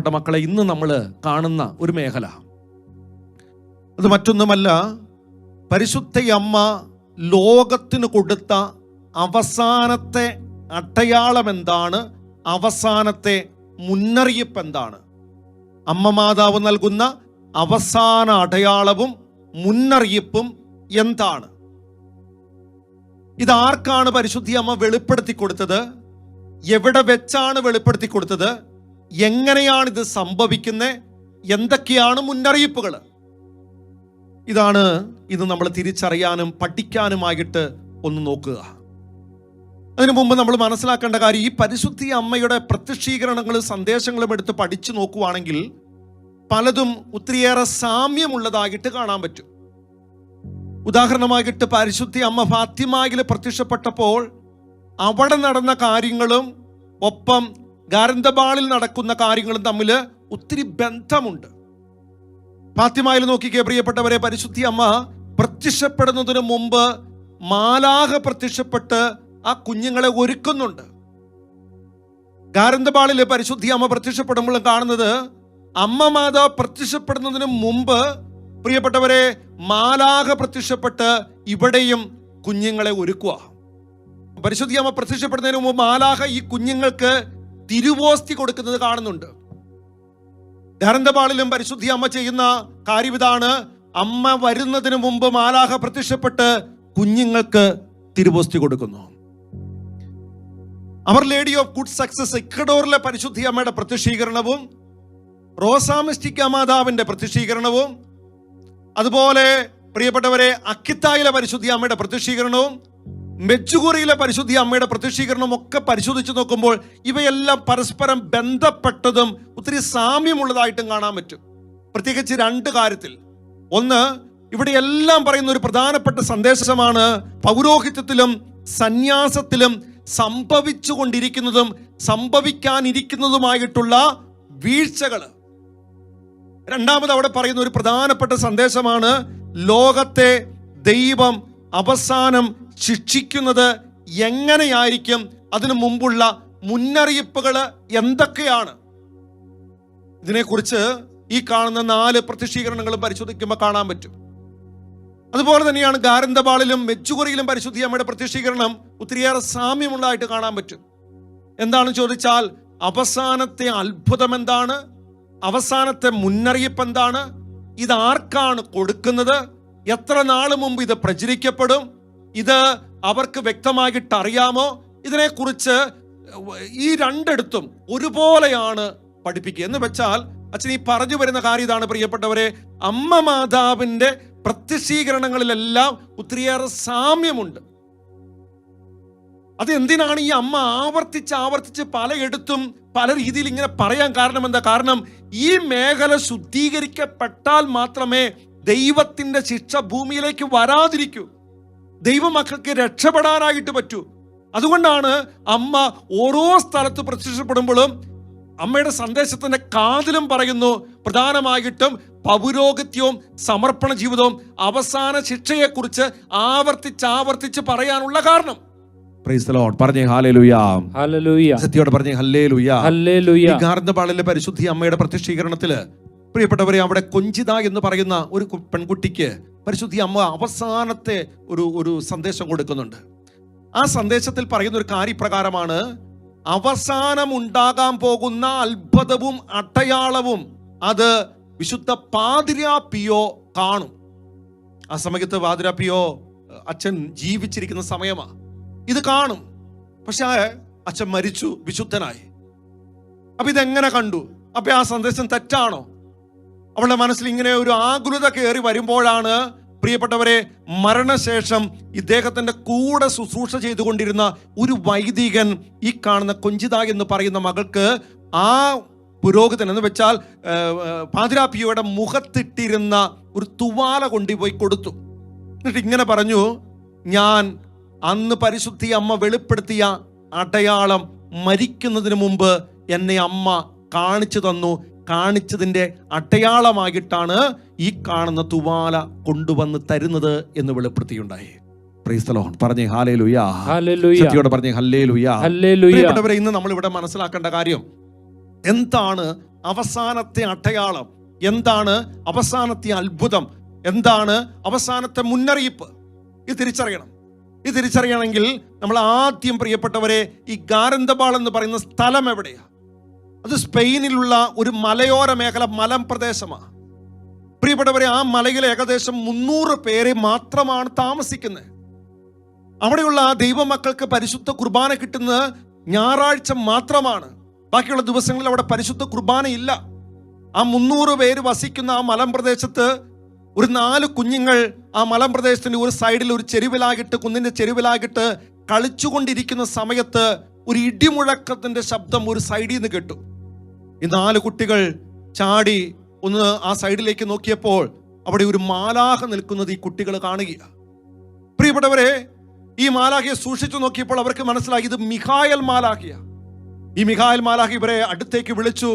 പ്രിയപ്പെട്ട മക്കളെ, ഇന്ന് നമ്മൾ കാണുന്ന ഒരു മേഖല, അത് മറ്റൊന്നുമല്ല, പരിശുദ്ധ അമ്മ ലോകത്തിന് കൊടുത്ത അവസാനത്തെ അടയാളം എന്താണ്, അവസാനത്തെ മുന്നറിയിപ്പ് എന്താണ്? അമ്മ മാതാവ് നൽകുന്ന അവസാന അടയാളവും മുന്നറിയിപ്പും എന്താണ്? ഇതാർക്കാണ് പരിശുദ്ധി അമ്മ വെളിപ്പെടുത്തി കൊടുത്തത്? എവിടെ വെച്ചാണ് വെളിപ്പെടുത്തി കൊടുത്തത്? എങ്ങനെയാണ് ഇത് സംഭവിക്കുന്നത്? എന്തൊക്കെയാണ് മുന്നറിയിപ്പുകൾ? ഇതാണ് ഇത് നമ്മൾ തിരിച്ചറിയാനും പഠിക്കാനുമായിട്ട് ഒന്ന് നോക്കുക. അതിനു മുമ്പ് നമ്മൾ മനസ്സിലാക്കേണ്ട കാര്യം, ഈ പരിശുദ്ധി അമ്മയുടെ പ്രത്യക്ഷീകരണങ്ങളും സന്ദേശങ്ങളും എടുത്ത് പഠിച്ചു നോക്കുവാണെങ്കിൽ പലതും ഒത്തിരിയേറെ സാമ്യമുള്ളതായിട്ട് കാണാൻ പറ്റും. ഉദാഹരണമായിട്ട് പരിശുദ്ധി അമ്മ ഫാത്തിമയിൽ പ്രത്യക്ഷപ്പെട്ടപ്പോൾ അവിടെ നടന്ന കാര്യങ്ങളും ഒപ്പം ഗാരന്തബാളിൽ നടക്കുന്ന കാര്യങ്ങളും തമ്മിൽ ഒത്തിരി ബന്ധമുണ്ട്. ഫാത്തിമയിൽ നോക്കിക്കേ പ്രിയപ്പെട്ടവരെ, പരിശുദ്ധി അമ്മ പ്രത്യക്ഷപ്പെടുന്നതിന് മുമ്പ് മാലാഖ പ്രത്യക്ഷപ്പെട്ട് ആ കുഞ്ഞുങ്ങളെ ഒരുക്കുന്നുണ്ട്. ഗാരന്തബാളിൽ പരിശുദ്ധി അമ്മ പ്രത്യക്ഷപ്പെടുമ്പോൾ കാണുന്നത്, അമ്മ മാതാവ് പ്രത്യക്ഷപ്പെടുന്നതിന് മുമ്പ് പ്രിയപ്പെട്ടവരെ മാലാഖ പ്രത്യക്ഷപ്പെട്ട് ഇവിടെയും കുഞ്ഞുങ്ങളെ ഒരുക്കുക. പരിശുദ്ധി അമ്മ പ്രത്യക്ഷപ്പെടുന്നതിന് മുമ്പ് മാലാഖ ഈ കുഞ്ഞുങ്ങൾക്ക് തിരുവോസ്തി കൊടുക്കുന്നത് കാണുന്നുണ്ട്. ഗാരന്തബാളിലും പരിശുദ്ധി അമ്മ ചെയ്യുന്ന കാര്യം ഇതാണ്. അമ്മ വരുന്നതിന് മുമ്പ് മാലാഖ പ്രത്യക്ഷപ്പെട്ട് കുഞ്ഞുങ്ങൾക്ക് തിരുവോസ്തി കൊടുക്കുന്നു. അവർ ലേഡി ഓഫ് ഗുഡ് സക്സസ് ഇക്വഡോറിലെ പരിശുദ്ധി അമ്മയുടെ പ്രത്യക്ഷീകരണവും റോസാമിസ്റ്റിക്ക മാതാവിന്റെ പ്രത്യക്ഷീകരണവും അതുപോലെ പ്രിയപ്പെട്ടവരെ അക്കിത്തായിലെ പരിശുദ്ധി അമ്മയുടെ പ്രത്യക്ഷീകരണവും മെച്ചുകുറിയിലെ പരിശുദ്ധി അമ്മയുടെ പ്രത്യക്ഷീകരണവും ഒക്കെ പരിശോധിച്ച് നോക്കുമ്പോൾ ഇവയെല്ലാം പരസ്പരം ബന്ധപ്പെട്ടതും ഒത്തിരി സാമ്യമുള്ളതായിട്ടും കാണാൻ പറ്റും. പ്രത്യേകിച്ച് രണ്ട് കാര്യത്തിൽ. ഒന്ന്, ഇവിടെ എല്ലാം പറയുന്ന ഒരു പ്രധാനപ്പെട്ട സന്ദേശമാണ് പൗരോഹിത്യത്തിലും സന്യാസത്തിലും സംഭവിച്ചു കൊണ്ടിരിക്കുന്നതും സംഭവിക്കാനിരിക്കുന്നതുമായിട്ടുള്ള വീഴ്ചകൾ. രണ്ടാമത് അവിടെ പറയുന്ന ഒരു പ്രധാനപ്പെട്ട സന്ദേശമാണ് ലോകത്തെ ദൈവം അവസാനം ശിക്ഷിക്കുന്നത് എങ്ങനെയായിരിക്കും, അതിനു മുമ്പുള്ള മുന്നറിയിപ്പുകൾ എന്തൊക്കെയാണ്. ഇതിനെക്കുറിച്ച് ഈ കാണുന്ന 4 പ്രത്യക്ഷീകരണങ്ങളും പരിശോധിക്കുമ്പോൾ കാണാൻ പറ്റും. അതുപോലെ തന്നെയാണ് ഗാരന്തബാളിലും മെച്ചുകുറിയിലും പരിശുദ്ധി അമ്മയുടെ പ്രത്യക്ഷീകരണം ഒത്തിരിയേറെ സാമ്യമുള്ളതായിട്ട് കാണാൻ പറ്റും. എന്താണെന്ന് ചോദിച്ചാൽ, അവസാനത്തെ അത്ഭുതം എന്താണ്, അവസാനത്തെ മുന്നറിയിപ്പ് എന്താണ്, ഇത് ആർക്കാണ് കൊടുക്കുന്നത്, എത്ര നാൾ മുമ്പ് ഇത് പ്രചരിക്കപ്പെടും, ഇത് അവർക്ക് വ്യക്തമായിട്ട് അറിയാമോ? ഇതിനെക്കുറിച്ച് ഈ രണ്ടിടത്തും ഒരുപോലെയാണ് പഠിപ്പിക്കുക. എന്ന് വെച്ചാൽ അച്ഛൻ ഈ പറഞ്ഞു വരുന്ന കാര്യം ഇതാണ് പ്രിയപ്പെട്ടവരെ, അമ്മ മാതാവിന്റെ പ്രത്യക്ഷീകരണങ്ങളിലെല്ലാം ഒത്തിരിയേറെ സാമ്യമുണ്ട്. അത് എന്തിനാണ് ഈ അമ്മ ആവർത്തിച്ച് പലയിടത്തും പല രീതിയിൽ ഇങ്ങനെ പറയാൻ കാരണം എന്താ? കാരണം ഈ മേഖല ശുദ്ധീകരിക്കപ്പെട്ടാൽ മാത്രമേ ദൈവത്തിന്റെ ശിക്ഷ ഭൂമിയിലേക്ക് വരാതിരിക്കൂ, ദൈവമക്കൾക്ക് രക്ഷപ്പെടാനായിട്ട് പറ്റൂ. അതുകൊണ്ടാണ് അമ്മ ഓരോ സ്ഥലത്ത് പ്രത്യക്ഷപ്പെടുമ്പോഴും അമ്മയുടെ സന്ദേശത്തിന്റെ കാതിലും പറയുന്നു, പ്രധാനമായിട്ടും പൗരോഹിത്യവും സമർപ്പണ ജീവിതവും അവസാന ശിക്ഷയെക്കുറിച്ച് ആവർത്തിച്ച് പറയാനുള്ള കാരണം. Price the lord. പറഞ്ഞേ ഹല്ലേലൂയ. ഹല്ലേലൂയ. സത്യോടെ പറഞ്ഞേ ഹല്ലേലൂയ. ഹല്ലേലൂയ. ഗാരന്തബാളിലെ പരിശുദ്ധി അമ്മയുടെ പ്രത്യക്ഷീകരണത്തില് പ്രിയപ്പെട്ടവരെ, അവിടെ കൊഞ്ചിത എന്ന് പറയുന്ന ഒരു പെൺകുട്ടിക്ക് പരിശുദ്ധി അമ്മ അവസാനത്തെ ഒരു സന്ദേശം കൊടുക്കുന്നുണ്ട്. ആ സന്ദേശത്തിൽ പറയുന്ന ഒരു കാര്യപ്രകാരമാണ്, അവസാനം ഉണ്ടാകാൻ പോകുന്ന അത്ഭുതവും അടയാളവും അത് വിശുദ്ധ പാതിരാ പിയോ കാണും. ആ സമയത്ത് പാതിരാ പിയോ അച്ഛൻ ജീവിച്ചിരിക്കുന്ന സമയമാണ്. ഇത് കാണും. പക്ഷെ അച്ഛൻ മരിച്ചു, വിശുദ്ധനായി. അപ്പൊ ഇതെങ്ങനെ കണ്ടു? അപ്പൊ ആ സന്ദേശം തെറ്റാണോ? അവളുടെ മനസ്സിൽ ഇങ്ങനെ ഒരു ആകുലത കയറി വരുമ്പോഴാണ് പ്രിയപ്പെട്ടവരെ, മരണശേഷം ഇദ്ദേഹത്തിന്റെ കൂടെ ശുശ്രൂഷ ചെയ്തുകൊണ്ടിരുന്ന ഒരു വൈദികൻ ഈ കാണുന്ന കൊഞ്ചിത എന്ന് പറയുന്ന മകൾക്ക് ആ പുരോഹിതൻ എന്ന് വെച്ചാൽ പാതിരാപ്പിയുടെ മുഖത്തിട്ടിരുന്ന ഒരു തുവാല കൊണ്ടുപോയി കൊടുത്തു. എന്നിട്ട് ഇങ്ങനെ പറഞ്ഞു, ഞാൻ അന്ന് പരിശുദ്ധി അമ്മ വെളിപ്പെടുത്തിയ അടയാളം മരിക്കുന്നതിന് മുമ്പ് എന്നെ അമ്മ കാണിച്ചു തന്നു, കാണിച്ചതിന്റെ അടയാളമായിട്ടാണ് ഈ കാണുന്ന തുവാല കൊണ്ടുവന്ന് തരുന്നത് എന്ന് വെളിപ്പെടുത്തിയുണ്ടായി. Praise the lord. പറഞ്ഞേ ഹല്ലേലൂയ. സത്യോടെ പറഞ്ഞേ ഹല്ലേലൂയ. ഹല്ലേലൂയ. പ്രിയപ്പെട്ടവരെ, ഇന്ന് നമ്മൾ ഇവിടെ മനസ്സിലാക്കേണ്ട കാര്യം എന്താണ് അവസാനത്തെ അടയാളം, എന്താണ് അവസാനത്തെ അത്ഭുതം, എന്താണ് അവസാനത്തെ മുന്നറിയിപ്പ്, ഇത് തിരിച്ചറിയണം. ഇത് തിരിച്ചറിയണമെങ്കിൽ നമ്മൾ ആദ്യം, പ്രിയപ്പെട്ടവരെ, ഈ ഗാരന്തബാൾ എന്ന് പറയുന്ന സ്ഥലം എവിടെയാ? അത് സ്പെയിനിലുള്ള ഒരു മലയോര മേഖല, മലമ്പ്രദേശമാണ്. പ്രിയപ്പെട്ടവരെ, ആ മലയിൽ ഏകദേശം 300 പേരെ മാത്രമാണ് താമസിക്കുന്നത്. അവിടെയുള്ള ദൈവമക്കൾക്ക് പരിശുദ്ധ കുർബാന കിട്ടുന്നത് ഞായറാഴ്ച മാത്രമാണ്. ബാക്കിയുള്ള ദിവസങ്ങളിൽ അവിടെ പരിശുദ്ധ കുർബാന ഇല്ല. ആ 300 പേര് വസിക്കുന്ന ആ മലമ്പ്രദേശത്ത് ഒരു 4 കുഞ്ഞുങ്ങൾ ആ മലമ്പ്രദേശത്തിന്റെ ഒരു സൈഡിൽ ഒരു ചെരുവിലാകിട്ട്, കുന്നിന്റെ ചെരുവിലാകിട്ട് കളിച്ചുകൊണ്ടിരിക്കുന്ന സമയത്ത് ഒരു ഇടിമുഴക്കത്തിന്റെ ശബ്ദം ഒരു സൈഡിൽ നിന്ന് കേട്ടു. ഈ 4 കുട്ടികൾ ചാടി ഒന്ന് ആ സൈഡിലേക്ക് നോക്കിയപ്പോൾ അവിടെ ഒരു മാലാഖ നിൽക്കുന്നത് ഈ കുട്ടികൾ കാണുകയാണ്. പ്രിയപ്പെട്ടവരെ, ഈ മാലാഖയെ സൂക്ഷിച്ചു നോക്കിയപ്പോൾ അവർക്ക് മനസ്സിലായി ഇത് മിഖായേൽ മാലാഖയാണ്. ഈ മിഖായേൽ മാലാഖ ഇവരെ അടുത്തേക്ക് വിളിച്ചു.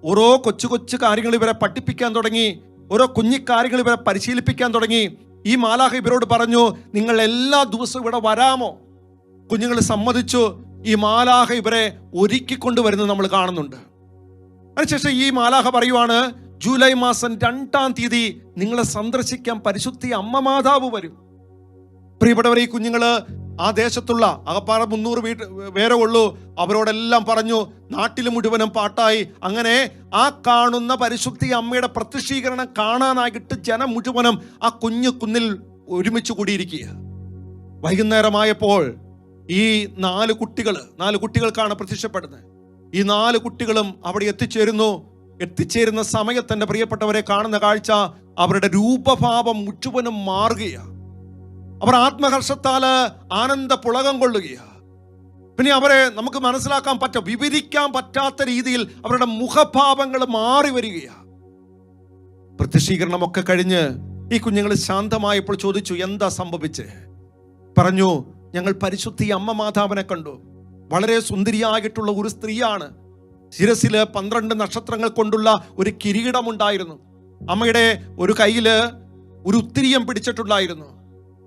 ഓരോ കൊച്ചു കൊച്ചു കാര്യങ്ങൾ ഇവരെ പഠിപ്പിക്കാൻ തുടങ്ങി. ഓരോ കുഞ്ഞിക്കാര്യങ്ങൾ ഇവരെ പരിശീലിപ്പിക്കാൻ തുടങ്ങി. ഈ മാലാഖ ഇവരോട് പറഞ്ഞു, നിങ്ങൾ എല്ലാ ദിവസവും ഇവിടെ വരാമോ? കുഞ്ഞുങ്ങൾ സമ്മതിച്ചു. ഈ മാലാഖ ഇവരെ ഒരുക്കിക്കൊണ്ടുവരുന്നത് നമ്മൾ കാണുന്നുണ്ട്. അതിനുശേഷം ഈ മാലാഖ പറയുവാണ്, ജൂലൈ മാസം 2-ാം തീയതി നിങ്ങളെ സന്ദർശിക്കാൻ പരിശുദ്ധ അമ്മ മാതാവ് വരും. പ്രിയപ്പെട്ടവർ, ഈ കുഞ്ഞുങ്ങള് ആ ദേശത്തുള്ള അകപ്പാറ 300 പേരെ ഉള്ളൂ. അവരോടെല്ലാം പറഞ്ഞു. നാട്ടിൽ മുഴുവനും പാട്ടായി. അങ്ങനെ ആ കാണുന്ന പരിശുദ്ധ അമ്മയുടെ പ്രത്യക്ഷീകരണം കാണാനായിട്ട് ജനം മുഴുവനും ആ കുഞ്ഞു കുന്നിൽ ഒരുമിച്ച് കൂടിയിരിക്കുക. വൈകുന്നേരമായപ്പോൾ ഈ 4 കുട്ടികൾക്കാണ് പ്രത്യക്ഷപ്പെടുന്നത്. ഈ 4 കുട്ടികളും അവിടെ എത്തിച്ചേരുന്ന സമയത്ത് എൻ്റെ പ്രിയപ്പെട്ടവരെ കാണുന്ന കാഴ്ച, അവരുടെ രൂപഭാവം മുഴുവനും മാറുകയാണ്. അവർ ആത്മഹർഷത്താല് ആനന്ദ പുളകം കൊള്ളുകയാണ്. പിന്നെ അവരെ നമുക്ക് വിവരിക്കാൻ പറ്റാത്ത രീതിയിൽ അവരുടെ മുഖഭാവങ്ങൾ മാറി വരികയാണ്. പ്രത്യക്ഷീകരണമൊക്കെ കഴിഞ്ഞ് ഈ കുഞ്ഞുങ്ങൾ ശാന്തമായപ്പോൾ ചോദിച്ചു, എന്താ സംഭവിച്ചേ? പറഞ്ഞു, ഞങ്ങൾ പരിശുദ്ധ അമ്മ മാതാവിനെ കണ്ടു. വളരെ സുന്ദരിയായിട്ടുള്ള ഒരു സ്ത്രീയാണ്. ശിരസില് 12 നക്ഷത്രങ്ങൾ കൊണ്ടുള്ള ഒരു കിരീടമുണ്ടായിരുന്നു. അമ്മയുടെ ഒരു കയ്യില് ഒരു ഉത്തിരിയം പിടിച്ചിട്ടുണ്ടായിരുന്നു.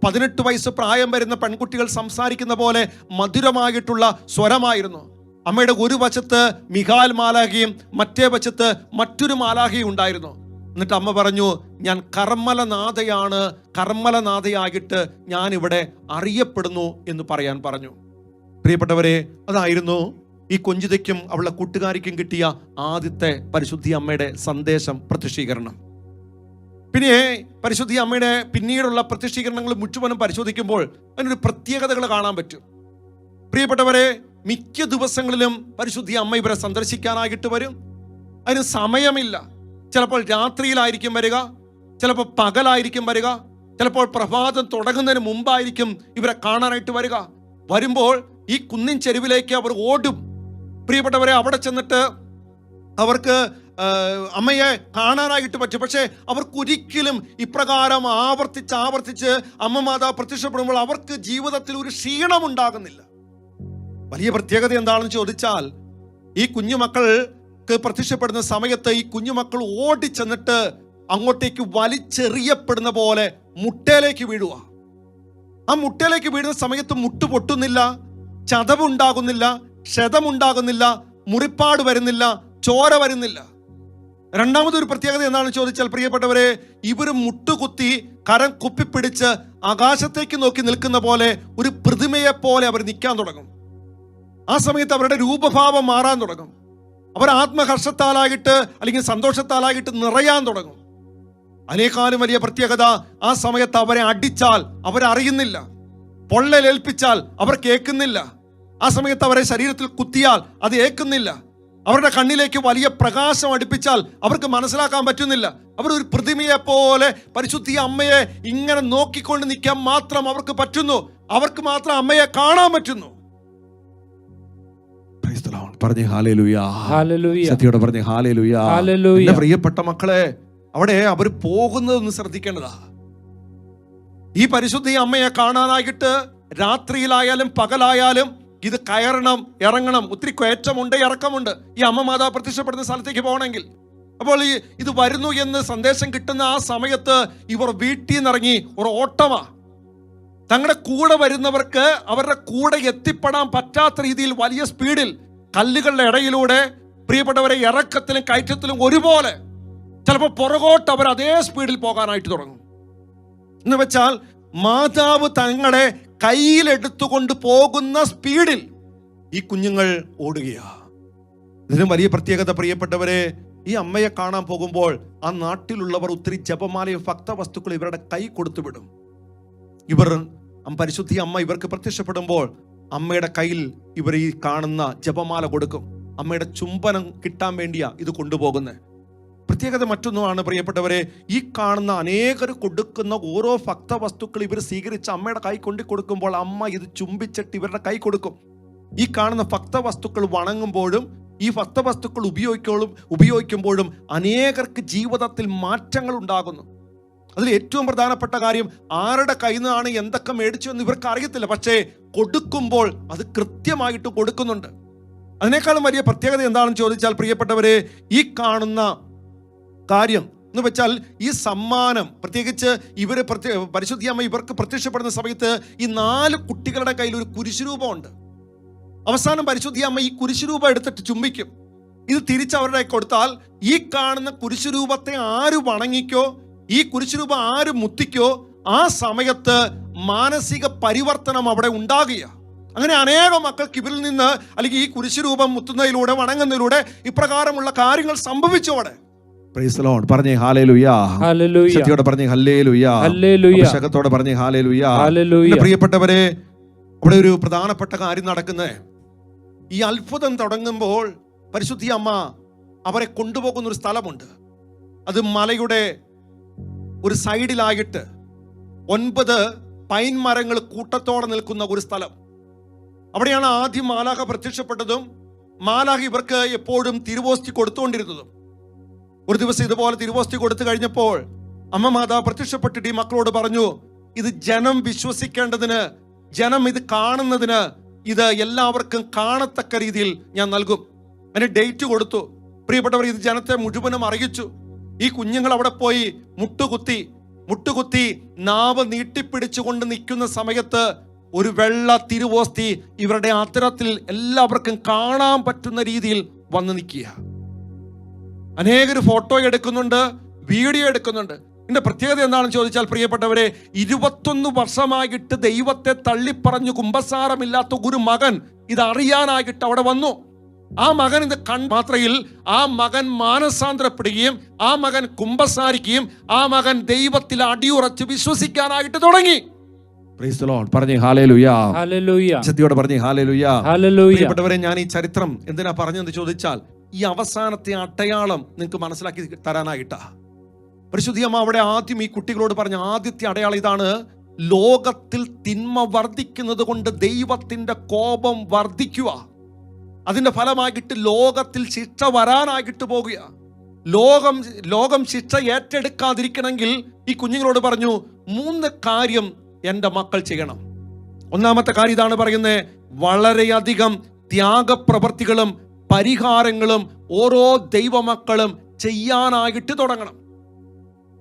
18 വയസ്സ് പ്രായം വരുന്ന പെൺകുട്ടികൾ സംസാരിക്കുന്ന പോലെ മധുരമായിട്ടുള്ള സ്വരമായിരുന്നു. അമ്മയുടെ ഒരു വശത്ത് മിഖായേൽ മാലാഖയും മറ്റേ വശത്ത് മറ്റൊരു മാലാഖയും ഉണ്ടായിരുന്നു. എന്നിട്ട് അമ്മ പറഞ്ഞു, ഞാൻ കർമ്മലനാഥയായിട്ട് ഞാൻ ഇവിടെ അറിയപ്പെടുന്നു എന്ന് പറയാൻ പറഞ്ഞു. പ്രിയപ്പെട്ടവരെ, അതായിരുന്നു ഈ കൊഞ്ചിതയ്ക്കും അവളുടെ കൂട്ടുകാരിക്കും കിട്ടിയ ആദ്യത്തെ പരിശുദ്ധി അമ്മയുടെ സന്ദേശം, പ്രത്യക്ഷീകരണം. പിന്നെ പരിശുദ്ധി അമ്മയുടെ പിന്നീടുള്ള പ്രത്യക്ഷീകരണങ്ങൾ മുഴുവനും പരിശോധിക്കുമ്പോൾ അതിനൊരു പ്രത്യേകതകൾ കാണാൻ പറ്റും. പ്രിയപ്പെട്ടവരെ, മിക്ക ദിവസങ്ങളിലും പരിശുദ്ധി അമ്മ ഇവരെ സന്ദർശിക്കാനായിട്ട് വരും. അതിന് സമയമില്ല. ചിലപ്പോൾ രാത്രിയിലായിരിക്കും വരിക, ചിലപ്പോൾ പകലായിരിക്കും വരിക, ചിലപ്പോൾ പ്രഭാതം തുടങ്ങുന്നതിന് മുമ്പായിരിക്കും ഇവരെ കാണാനായിട്ട് വരിക. വരുമ്പോൾ ഈ കുന്നിൻ ചെരുവിലേക്ക് അവർ ഓടും. പ്രിയപ്പെട്ടവരെ, അവിടെ ചെന്നിട്ട് അവർക്ക് അമ്മയെ കാണാനായിട്ട് പറ്റും. പക്ഷേ അവർക്കൊരിക്കലും ഇപ്രകാരം ആവർത്തിച്ച് അമ്മ മാതാവ് പ്രത്യക്ഷപ്പെടുമ്പോൾ അവർക്ക് ജീവിതത്തിൽ ഒരു ക്ഷീണമുണ്ടാകുന്നില്ല. വലിയ പ്രത്യേകത എന്താണെന്ന് ചോദിച്ചാൽ, ഈ കുഞ്ഞുമക്കൾക്ക് പ്രത്യക്ഷപ്പെടുന്ന സമയത്ത് ഈ കുഞ്ഞുമക്കൾ ഓടിച്ചെന്നിട്ട് അങ്ങോട്ടേക്ക് വലിച്ചെറിയപ്പെടുന്ന പോലെ മുട്ടയിലേക്ക് വീഴുക. ആ മുട്ടയിലേക്ക് വീഴുന്ന സമയത്ത് മുട്ട് പൊട്ടുന്നില്ല, ചതവുണ്ടാകുന്നില്ല, ക്ഷതമുണ്ടാകുന്നില്ല, മുറിപ്പാട് വരുന്നില്ല, ചോര വരുന്നില്ല. രണ്ടാമതൊരു പ്രത്യേകത എന്താണെന്ന് ചോദിച്ചാൽ, പ്രിയപ്പെട്ടവരെ, ഇവർ മുട്ടുകുത്തി കരം കുപ്പിപ്പിടിച്ച് ആകാശത്തേക്ക് നോക്കി നിൽക്കുന്ന പോലെ ഒരു പ്രതിമയെ പോലെ അവർ നിൽക്കാൻ തുടങ്ങും. ആ സമയത്ത് അവരുടെ രൂപഭാവം മാറാൻ തുടങ്ങും. അവർ ആത്മഹർഷത്താലായിട്ട് അല്ലെങ്കിൽ സന്തോഷത്താലായിട്ട് നിറയാൻ തുടങ്ങും. അതിനേക്കാളും വലിയ പ്രത്യേകത, ആ സമയത്ത് അവരെ അടിച്ചാൽ അവരറിയുന്നില്ല, പൊള്ളലേൽപ്പിച്ചാൽ അവർ കേൾക്കുന്നില്ല, ആ സമയത്ത് അവരെ ശരീരത്തിൽ കുത്തിയാൽ അത് ഏൽക്കുന്നില്ല, അവരുടെ കണ്ണിലേക്ക് വലിയ പ്രകാശം അടുപ്പിച്ചാൽ അവർക്ക് മനസ്സിലാക്കാൻ പറ്റുന്നില്ല. അവർ ഒരു പ്രതിമയെ പോലെ പരിശുദ്ധി അമ്മയെ ഇങ്ങനെ നോക്കിക്കൊണ്ട് നിൽക്കാൻ മാത്രം അവർക്ക് പറ്റുന്നു. അവർക്ക് മാത്രം അമ്മയെ കാണാൻ പറ്റുന്നു. പറഞ്ഞേ ഹല്ലേലൂയ, സത്യയോടെ പറഞ്ഞേ ഹല്ലേലൂയ. എന്റെ പ്രിയപ്പെട്ട മക്കളെ, അവിടെ അവർ പോകുന്നതൊന്ന് ശ്രദ്ധിക്കേണ്ടതാ. ഈ പരിശുദ്ധി അമ്മയെ കാണാനായിട്ട് രാത്രിയിലായാലും പകലായാലും ഇത് കയറണം, ഇറങ്ങണം. ഒത്തിരി കയറ്റമുണ്ട്, ഇറക്കമുണ്ട് ഈ അമ്മ മാതാവ് പ്രത്യക്ഷപ്പെടുന്ന സ്ഥലത്തേക്ക് പോകണമെങ്കിൽ. അപ്പോൾ ഇത് വരുന്നു എന്ന് സന്ദേശം കിട്ടുന്ന ആ സമയത്ത് ഇവർ വീട്ടിൽ നിന്നിറങ്ങി ഒരു ഓട്ടമാ. തങ്ങളുടെ കൂടെ വരുന്നവർക്ക് അവരുടെ കൂടെ എത്തിപ്പെടാൻ പറ്റാത്ത രീതിയിൽ വലിയ സ്പീഡിൽ കല്ലുകളുടെ ഇടയിലൂടെ പ്രിയപ്പെട്ടവരെ, ഇറക്കത്തിലും കയറ്റത്തിലും ഒരുപോലെ. ചിലപ്പോൾ പുറകോട്ട് അവർ അതേ സ്പീഡിൽ പോകാനായിട്ട് തുടങ്ങും. എന്ന് വെച്ചാൽ മാതാവ് തങ്ങളെ കയ്യിലെടുത്തുകൊണ്ട് പോകുന്ന സ്പീഡിൽ ഈ കുഞ്ഞുങ്ങൾ ഓടുകയാ. ഇതിനും വലിയ പ്രത്യേകത പ്രിയപ്പെട്ടവരെ, ഈ അമ്മയെ കാണാൻ പോകുമ്പോൾ ആ നാട്ടിലുള്ളവർ ഒത്തിരി ജപമാലയും ഭക്തവസ്തുക്കൾ ഇവരുടെ കൈ കൊടുത്തു വിടും. ഇവർ പരിശുദ്ധി അമ്മ ഇവർക്ക് പ്രത്യക്ഷപ്പെടുമ്പോൾ അമ്മയുടെ കയ്യിൽ ഇവർ ഈ കാണുന്ന ജപമാല കൊടുക്കും. അമ്മയുടെ ചുംബനം കിട്ടാൻ വേണ്ടിയാ ഇത് കൊണ്ടുപോകുന്നത്. പ്രത്യേകത മറ്റൊന്നുമാണ് പ്രിയപ്പെട്ടവരെ, ഈ കാണുന്ന അനേകർ കൊടുക്കുന്ന ഓരോ ഭക്തവസ്തുക്കൾ ഇവർ സ്വീകരിച്ച് അമ്മയുടെ കൈ കൊണ്ടു കൊടുക്കുമ്പോൾ അമ്മ ഇത് ചുംബിച്ചിട്ട് ഇവരുടെ കൈ കൊടുക്കും. ഈ കാണുന്ന ഭക്തവസ്തുക്കൾ വണങ്ങുമ്പോഴും ഈ ഭക്തവസ്തുക്കൾ ഉപയോഗിക്കുമ്പോഴും അനേകർക്ക് ജീവിതത്തിൽ മാറ്റങ്ങൾ ഉണ്ടാകുന്നു. അതിൽ ഏറ്റവും പ്രധാനപ്പെട്ട കാര്യം, ആരുടെ കയ്യിൽ നിന്നാണ് എന്തൊക്കെ മേടിച്ചു എന്ന് ഇവർക്ക് അറിയത്തില്ല, പക്ഷേ കൊടുക്കുമ്പോൾ അത് കൃത്യമായിട്ട് കൊടുക്കുന്നുണ്ട്. അതിനേക്കാളും വലിയ പ്രത്യേകത എന്താണെന്ന് ചോദിച്ചാൽ പ്രിയപ്പെട്ടവരെ, ഈ കാണുന്ന കാര്യം എന്ന് വെച്ചാൽ ഈ സമ്മാനം, പ്രത്യേകിച്ച് ഇവര് പരിശുദ്ധി അമ്മ ഇവർക്ക് പ്രത്യക്ഷപ്പെടുന്ന സമയത്ത് ഈ 4 കുട്ടികളുടെ കയ്യിൽ ഒരു കുരിശുരൂപമുണ്ട്. അവസാനം പരിശുദ്ധി അമ്മ ഈ കുരിശുരൂപം എടുത്തിട്ട് ചുംബിക്കും. ഇത് തിരിച്ചവരുടെ കൊടുത്താൽ ഈ കാണുന്ന കുരിശുരൂപത്തെ ആര് വണങ്ങിക്കോ, ഈ കുരിശുരൂപം ആര് മുത്തിക്കോ, ആ സമയത്ത് മാനസിക പരിവർത്തനം അവിടെ ഉണ്ടാകുക. അങ്ങനെ അനേകം മക്കൾക്ക് ഇവരിൽ നിന്ന്, അല്ലെങ്കിൽ ഈ കുരിശുരൂപം മുത്തുന്നതിലൂടെ വണങ്ങുന്നതിലൂടെ ഇപ്രകാരമുള്ള കാര്യങ്ങൾ സംഭവിച്ചു. അവിടെ പ്രൈസ് ദി ലോർഡ് പറഞ്ഞേ ഹല്ലേലൂയ, ഹല്ലേലൂയ. ശക്തിയോടെ പറഞ്ഞേ ഹല്ലേലൂയ, ഹല്ലേലൂയ. ശക്തിയോടെ പറഞ്ഞേ ഹല്ലേലൂയ, ഹല്ലേലൂയ. പ്രിയപ്പെട്ടവരെ, അവിടെ ഒരു പ്രധാനപ്പെട്ട കാര്യം നടക്കുന്നത്, ഈ അത്ഭുതം തുടങ്ങുമ്പോൾ പരിശുദ്ധി അമ്മ അവരെ കൊണ്ടുപോകുന്ന ഒരു സ്ഥലമുണ്ട്. അത് മലയുടെ ഒരു സൈഡിലായിട്ട് 9 പൈൻ മരങ്ങൾ കൂട്ടത്തോടെ നിൽക്കുന്ന ഒരു സ്ഥലം. അവിടെയാണ് ആദ്യം മാലാഖ പ്രത്യക്ഷപ്പെട്ടതും മാലാഖ ഇവർക്ക് എപ്പോഴും തിരുവോസ്തി കൊടുത്തുകൊണ്ടിരുന്നതും. ഒരു ദിവസം ഇതുപോലെ തിരുവോസ്തി കൊടുത്തു കഴിഞ്ഞപ്പോൾ അമ്മ മാതാവ് പ്രത്യക്ഷപ്പെട്ടിട്ട് ഈ മക്കളോട് പറഞ്ഞു, ഇത് ജനം വിശ്വസിക്കേണ്ടതിന്, ജനം ഇത് കാണുന്നതിന്, ഇത് എല്ലാവർക്കും കാണത്തക്ക രീതിയിൽ ഞാൻ നൽകും. അതിന് ഡേറ്റ് കൊടുത്തു. പ്രിയപ്പെട്ടവർ, ഇത് ജനത്തെ മുഴുവനും അറിയിച്ചു. ഈ കുഞ്ഞുങ്ങൾ അവിടെ പോയി മുട്ടുകുത്തി നാവ് നീട്ടിപ്പിടിച്ചുകൊണ്ട് നിൽക്കുന്ന സമയത്ത് ഒരു വെള്ള തിരുവോസ്തി ഇവരുടെ അത്തരത്തിൽ എല്ലാവർക്കും കാണാൻ പറ്റുന്ന രീതിയിൽ വന്ന് നിൽക്കുക. അനേകർ ഫോട്ടോ എടുക്കുന്നുണ്ട്, വീഡിയോ എടുക്കുന്നുണ്ട്. ഇതിന്റെ പ്രത്യേകത എന്താണെന്ന് ചോദിച്ചാൽ പ്രിയപ്പെട്ടവരെ, 21 വർഷമായിട്ട് ദൈവത്തെ തള്ളിപ്പറഞ്ഞു കുമ്പസാരമില്ലാത്ത ഒരു മകൻ ഇത് അറിയാനായിട്ട് അവിടെ വന്നു. ആ മകൻ ഇത് മാത്രയിൽ ആ മകൻ മാനസാന്തരപ്പെടുകയും ആ മകൻ കുമ്പസാരിക്കുകയും ആ മകൻ ദൈവത്തിൽ അടിയുറച്ച് വിശ്വസിക്കാനായിട്ട് തുടങ്ങി. പ്രൈസ് ദി ലോർഡ് പറഞ്ഞേ ഹല്ലേലൂയ, ഹല്ലേലൂയ. ശക്തിയോടെ പറഞ്ഞേ ഹല്ലേലൂയ, ഹല്ലേലൂയ. പ്രിയപ്പെട്ടവരെ, ഞാൻ ഈ ചരിത്രം എന്തിനാ പറഞ്ഞെന്ന് ചോദിച്ചാൽ ഈ അവസാനത്തെ അടയാളം നിങ്ങൾക്ക് മനസ്സിലാക്കി തരാനായിട്ടാ. പരിശുദ്ധി അമ്മ അവിടെ ആദ്യം ഈ കുട്ടികളോട് പറഞ്ഞ ആദ്യത്തെ അടയാളം ഇതാണ്: ലോകത്തിൽ തിന്മ വർദ്ധിക്കുന്നത് കൊണ്ട് ദൈവത്തിന്റെ കോപം വർദ്ധിക്കുക. അതിന്റെ ഫലമായിട്ട് ലോകത്തിൽ ശിക്ഷ വരാനായിട്ട് പോകുക. ലോകം ശിക്ഷ ഏറ്റെടുക്കാതിരിക്കണമെങ്കിൽ ഈ കുഞ്ഞുങ്ങളോട് പറഞ്ഞു 3 കാര്യം എൻ്റെ മക്കൾ ചെയ്യണം. ഒന്നാമത്തെ കാര്യം ഇതാണ് പറയുന്നത്: വളരെയധികം ത്യാഗപ്രവർത്തികളും പരിഹാരങ്ങളും ഓരോ ദൈവമക്കളും ചെയ്യാനായിട്ട് തുടങ്ങണം.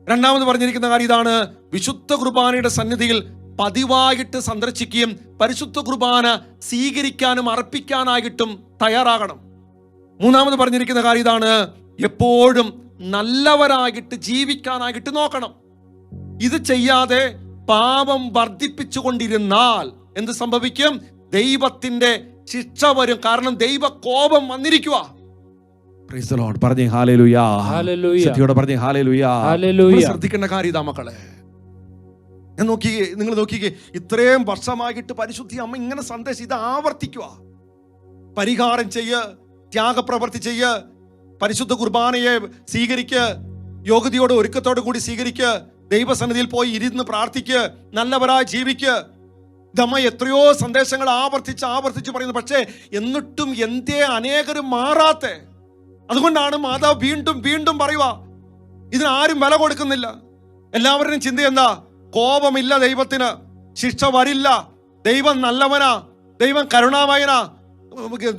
രണ്ടാമത് പറഞ്ഞിരിക്കുന്ന കാര്യം ഇതാണ്: വിശുദ്ധ കുർബാനയുടെ സന്നിധിയിൽ പതിവായിട്ട് സന്ദർശിക്കുകയും പരിശുദ്ധ കുർബാന സ്വീകരിക്കാനും അർപ്പിക്കാനായിട്ടും തയ്യാറാകണം. മൂന്നാമത് പറഞ്ഞിരിക്കുന്ന കാര്യം ഇതാണ്: എപ്പോഴും നല്ലവരായിട്ട് ജീവിക്കാനായിട്ട് നോക്കണം. ഇത് ചെയ്യാതെ പാപം വർദ്ധിപ്പിച്ചുകൊണ്ടിരുന്നാൽ എന്ത് സംഭവിക്കും? ദൈവത്തിന്റെ ശിക്ഷ വരും. കാരണം ദൈവ കോപം വന്നിരിക്കുക. പ്രൈസ് ദി ലോർഡ് പറഞ്ഞേ ഹല്ലേലൂയ, ഹല്ലേലൂയ. ശക്തിയോടെ പറഞ്ഞേ ഹല്ലേലൂയ, ഹല്ലേലൂയ. ശ്രദ്ധിക്കേണ്ട കാര്യം ഇതാ മക്കളെ. നിങ്ങൾ നോക്കിക്കേ, ഇത്രയും വർഷമായിട്ട് പരിശുദ്ധി അമ്മ ഇങ്ങനെ സന്ദേശം ഇത് ആവർത്തിക്കുക. പരിഹാരം ചെയ്യ്, ത്യാഗപ്രവർത്തി ചെയ്യ്, പരിശുദ്ധ കുർബാനയെ സ്വീകരിക്ക്, യോഗ്യതയോടെ ഒരുക്കത്തോടു കൂടി സ്വീകരിക്ക്, ദൈവസന്നിധിയിൽ പോയി ഇരുന്ന് പ്രാർത്ഥിക്ക്, നല്ലവരായി ജീവിക്ക്. ഇതമ്മ എത്രയോ സന്ദേശങ്ങൾ ആവർത്തിച്ച് പറയുന്നു. പക്ഷേ എന്നിട്ടും എന്തേ അനേകരും മാറാത്തെ? അതുകൊണ്ടാണ് മാതാവ് വീണ്ടും വീണ്ടും പറയുക, ഇതിനാരും വില കൊടുക്കുന്നില്ല. എല്ലാവരുടെയും ചിന്ത എന്താ? കോപമില്ല ദൈവത്തിന്, ശിക്ഷ വരില്ല, ദൈവം നല്ലവനാ, ദൈവം കരുണാമയനാ,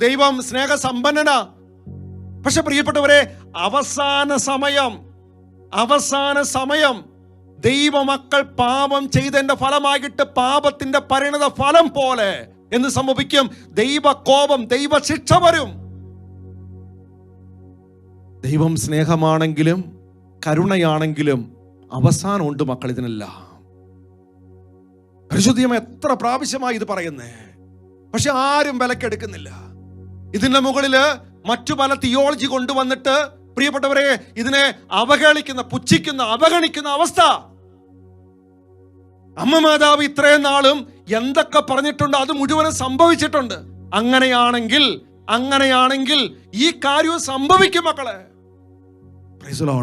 ദൈവം സ്നേഹസമ്പന്നനാ. പക്ഷെ പ്രിയപ്പെട്ടവരെ, അവസാന സമയം ദൈവമക്കൾ പാപം ചെയ്തതിന്റെ ഫലമായിട്ട് പാപത്തിന്റെ പരിണത ഫലം പോലെ എന്ത് സംഭവിക്കും? ദൈവ കോപം, ദൈവ ശിക്ഷ വരും. ദൈവം സ്നേഹമാണെങ്കിലും കരുണയാണെങ്കിലും അവസാനമുണ്ട് മക്കൾ ഇതിനെല്ലാം. പരിശുദ്ധിയമ്മ എത്ര പ്രാവശ്യമായി ഇത് പറയുന്നേ, പക്ഷെ ആരും വിലക്കെടുക്കുന്നില്ല. ഇതിന്റെ മുകളില് മറ്റു പല തിയോളജി കൊണ്ടുവന്നിട്ട് പ്രിയപ്പെട്ടവരെ ഇതിനെ അവഹേളിക്കുന്ന, പുച്ഛിക്കുന്ന, അവഗണിക്കുന്ന അവസ്ഥ. അമ്മ മാതാവ് ഇത്രയും നാളും എന്തൊക്കെ പറഞ്ഞിട്ടുണ്ട് അത് മുഴുവനും സംഭവിച്ചിട്ടുണ്ട്. അങ്ങനെയാണെങ്കിൽ ഈ കാര്യവും സംഭവിക്കും മക്കളെ.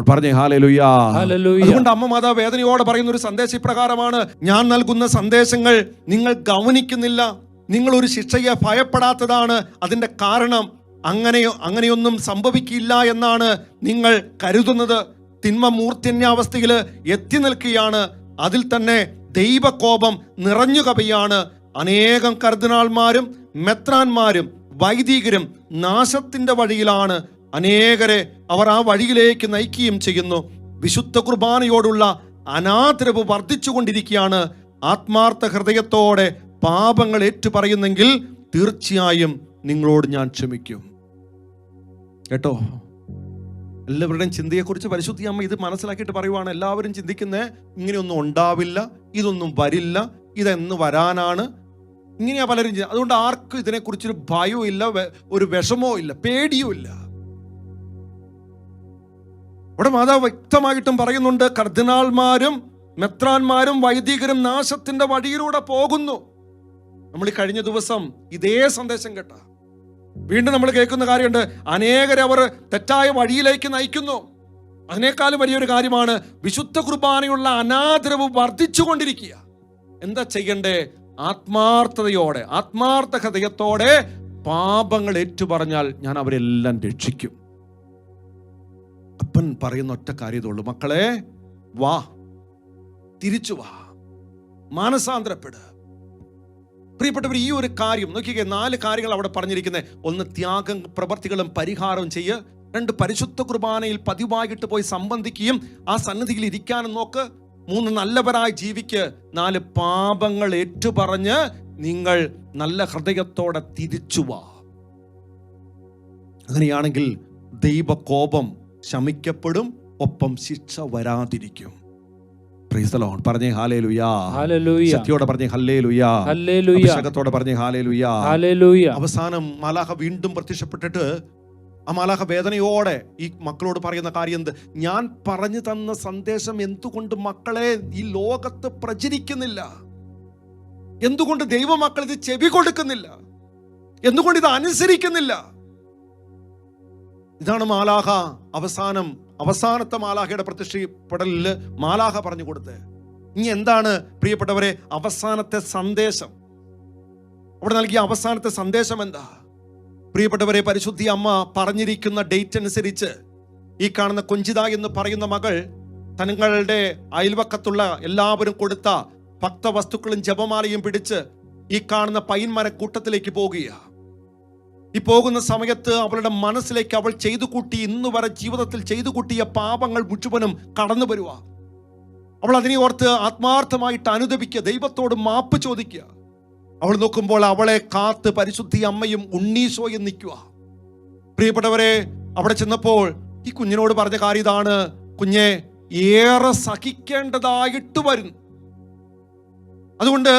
പറഞ്ഞേ ഹല്ലേലൂയ. അതുകൊണ്ട് അമ്മ മാതാവ് വേദനയോടെ പറയുന്ന ഒരു സന്ദേശം ഇപ്രകാരമാണ്: ഞാൻ നൽകുന്ന സന്ദേശങ്ങൾ നിങ്ങൾ ഗൗനിക്കുന്നില്ല, നിങ്ങൾ ഒരു ശിക്ഷയെ ഭയപ്പെടാത്തതാണ് അതിന്റെ കാരണം. അങ്ങനെയൊന്നും സംഭവിക്കില്ല എന്നാണ് നിങ്ങൾ കരുതുന്നത്. തിന്മ മൂർധന്യാവസ്ഥയിൽ എത്തി നിൽക്കുകയാണ്. അതിൽ തന്നെ ദൈവകോപം നിറഞ്ഞു കവിയാണ്. അനേകം കർദിനാൾമാരും മെത്രാന്മാരും വൈദികരും നാശത്തിന്റെ വഴിയിലാണ്. അനേകരെ അവർ ആ വഴിയിലേക്ക് നയിക്കുകയും ചെയ്യുന്നു. വിശുദ്ധ കുർബാനയോടുള്ള അനാദരവ് വർദ്ധിച്ചുകൊണ്ടിരിക്കുകയാണ്. ആത്മാർത്ഥ ഹൃദയത്തോടെ പാപങ്ങൾ ഏറ്റുപറയുന്നെങ്കിൽ തീർച്ചയായും നിങ്ങളോട് ഞാൻ ക്ഷമിക്കും. കേട്ടോ, എല്ലാവരുടെയും ചിന്തയെക്കുറിച്ച് പരിശുദ്ധി അമ്മ ഇത് മനസ്സിലാക്കിയിട്ട് പറയുവാണ്. എല്ലാവരും ചിന്തിക്കുന്നത് ഇങ്ങനെയൊന്നും ഉണ്ടാവില്ല, ഇതൊന്നും വരില്ല, ഇതെന്ന് വരാനാണ്, ഇങ്ങനെയാ പലരും. അതുകൊണ്ട് ആർക്കും ഇതിനെക്കുറിച്ചൊരു ഭയവും ഇല്ല, ഒരു വിഷമവും ഇല്ല, പേടിയും ഇല്ല. ഇവിടെ മാതാവ് വ്യക്തമായിട്ടും പറയുന്നുണ്ട്, കർദിനാൾമാരും മെത്രാന്മാരും വൈദികരും നാശത്തിന്റെ വഴിയിലൂടെ പോകുന്നു. നമ്മൾ ഈ കഴിഞ്ഞ ദിവസം ഇതേ സന്ദേശം കേട്ട വീണ്ടും നമ്മൾ കേൾക്കുന്ന കാര്യമുണ്ട്. അനേകരെ അവർ തെറ്റായ വഴിയിലേക്ക് നയിക്കുന്നു. അതിനേക്കാളും വലിയൊരു കാര്യമാണ് വിശുദ്ധ കുർബാനയുള്ള അനാദരവ് വർദ്ധിച്ചുകൊണ്ടിരിക്കുക. എന്താ ചെയ്യണ്ടേ? ആത്മാർത്ഥതയോടെ, ആത്മാർത്ഥ ഹൃദയത്തോടെ പാപങ്ങൾ ഏറ്റുപറഞ്ഞാൽ ഞാൻ അവരെല്ലാം രക്ഷിക്കും. അപ്പൻ പറയുന്ന ഒറ്റ കാര്യമുള്ളൂ, മക്കളെ വാ, തിരിച്ചു വാ, മാനസാന്തരപ്പെട്. പ്രിയപ്പെട്ടവർ, ഈ ഒരു കാര്യം നോക്കിക്കേ, 4 കാര്യങ്ങൾ അവിടെ പറഞ്ഞിരിക്കുന്നത്. 1, ത്യാഗം പ്രവർത്തികളും പരിഹാരവും ചെയ്യ്. 2, പരിശുദ്ധ കുർബാനയിൽ പതിവായിട്ട് പോയി സംബന്ധിക്കുകയും ആ സന്നിധിയിൽ ഇരിക്കാനും നോക്ക്. 3, നല്ലവരായി ജീവിക്ക്. 4, പാപങ്ങൾ ഏറ്റുപറഞ്ഞ് നിങ്ങൾ നല്ല ഹൃദയത്തോടെ തിരിച്ചു വാ. അങ്ങനെയാണെങ്കിൽ ദൈവകോപം ശമിക്കപ്പെടും, ഒപ്പം ശിക്ഷ വരാതിരിക്കും. Praise the lord. പറഞ്ഞേ ഹല്ലേലൂയ. ഹല്ലേലൂയ. ശക്തിയോടെ പറഞ്ഞേ ഹല്ലേലൂയ. ഹല്ലേലൂയ. അഭിഷേകത്തോടെ പറഞ്ഞേ ഹല്ലേലൂയ. ഹല്ലേലൂയ. അവസാനം മാലാഖ വീണ്ടും പ്രത്യക്ഷപ്പെട്ടിട്ട് ആ മാലാഖ വേദനയോടെ ഈ മക്കളോട് പറയുന്ന കാര്യം എന്ത്? ഞാൻ പറഞ്ഞു തന്ന സന്ദേശം എന്തുകൊണ്ട് മക്കളെ ഈ ലോകത്ത് പ്രചരിക്കുന്നില്ല? എന്തുകൊണ്ട് ദൈവമക്കൾ ഇത് ചെവി കൊടുക്കുന്നില്ല? എന്തുകൊണ്ട് ഇത് അനുസരിക്കുന്നില്ല? ഇതാണ് മാലാഖ അവസാനത്തെ മാലാഖയുടെ പ്രത്യക്ഷപ്പെടലില് മാലാഖ പറഞ്ഞു കൊടുത്തത്. ഇനി എന്താണ് പ്രിയപ്പെട്ടവരെ അവസാനത്തെ സന്ദേശം? അവിടെ നൽകിയ അവസാനത്തെ സന്ദേശം എന്താ? പ്രിയപ്പെട്ടവരെ, പരിശുദ്ധി അമ്മ പറഞ്ഞിരിക്കുന്ന ഡേറ്റ് അനുസരിച്ച് ഈ കാണുന്ന കൊഞ്ചിത എന്ന് പറയുന്ന മകൾ തങ്ങളുടെ അയൽവക്കത്തുള്ള എല്ലാവരും കൊടുത്ത ഭക്തവസ്തുക്കളും ജപമാലയും പിടിച്ച് ഈ കാണുന്ന പൈൻമരക്കൂട്ടത്തിലേക്ക് പോകുകയാണ്. ഈ പോകുന്ന സമയത്ത് അവളുടെ മനസ്സിലേക്ക് അവൾ ചെയ്തു കൂട്ടി, ഇന്ന് വരെ ജീവിതത്തിൽ ചെയ്തു കൂട്ടിയ പാപങ്ങൾ മുഴുവനും കടന്നു വരുക. അവൾ അതിനെ ഓർത്ത് ആത്മാർത്ഥമായിട്ട് അനുദപിക്കുക, ദൈവത്തോട് മാപ്പ് ചോദിക്കുക. അവൾ നോക്കുമ്പോൾ അവളെ കാത്ത് പരിശുദ്ധി അമ്മയും ഉണ്ണീശോയും നിൽക്കുക. പ്രിയപ്പെട്ടവരെ, അവിടെ ചെന്നപ്പോൾ ഈ കുഞ്ഞിനോട് പറഞ്ഞ കാര്യം ഇതാണ്: കുഞ്ഞെ, ഏറെ സഹിക്കേണ്ടതായിട്ട് വരുന്നു. അതുകൊണ്ട്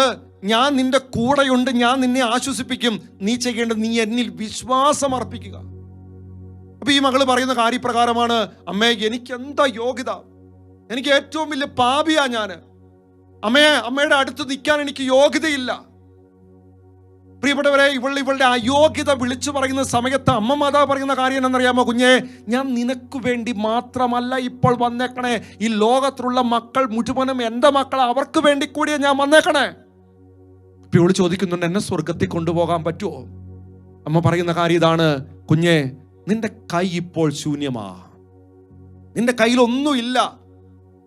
ഞാൻ നിന്റെ കൂടെയുണ്ട്, ഞാൻ നിന്നെ ആശ്വസിപ്പിക്കും. നീ ചെയ്യേണ്ടത് നീ എന്നിൽ വിശ്വാസം അർപ്പിക്കുക. അപ്പൊ ഈ മകള് പറയുന്ന കാര്യപ്രകാരമാണ്: അമ്മേ, എനിക്ക് എന്താ യോഗ്യത? എനിക്ക് ഏറ്റവും വലിയ പാപിയാ ഞാൻ. അമ്മയുടെ അടുത്ത് നിൽക്കാൻ എനിക്ക് യോഗ്യതയില്ല. പ്രിയപ്പെട്ടവരെ, ഇവളുടെ അയോഗ്യത വിളിച്ചു പറയുന്ന സമയത്ത് അമ്മ മാതാവ് പറയുന്ന കാര്യം എന്നറിയാമോ? കുഞ്ഞെ, ഞാൻ നിനക്ക് വേണ്ടി മാത്രമല്ല ഇപ്പോൾ വന്നേക്കണേ. ഈ ലോകത്തിലുള്ള മക്കൾ മുഴുവനും എൻ്റെ മക്കൾ, അവർക്ക് വേണ്ടി കൂടിയാ ഞാൻ വന്നേക്കണേ. ഇപ്പൊ ഇവള് ചോദിക്കുന്നുണ്ട്, എന്നെ സ്വർഗത്തിൽ കൊണ്ടുപോകാൻ പറ്റുമോ? അമ്മ പറയുന്ന കാര്യം ഇതാണ്: കുഞ്ഞെ, നിന്റെ കൈ ഇപ്പോൾ ശൂന്യമാ, നിന്റെ കയ്യിൽ ഒന്നുമില്ല.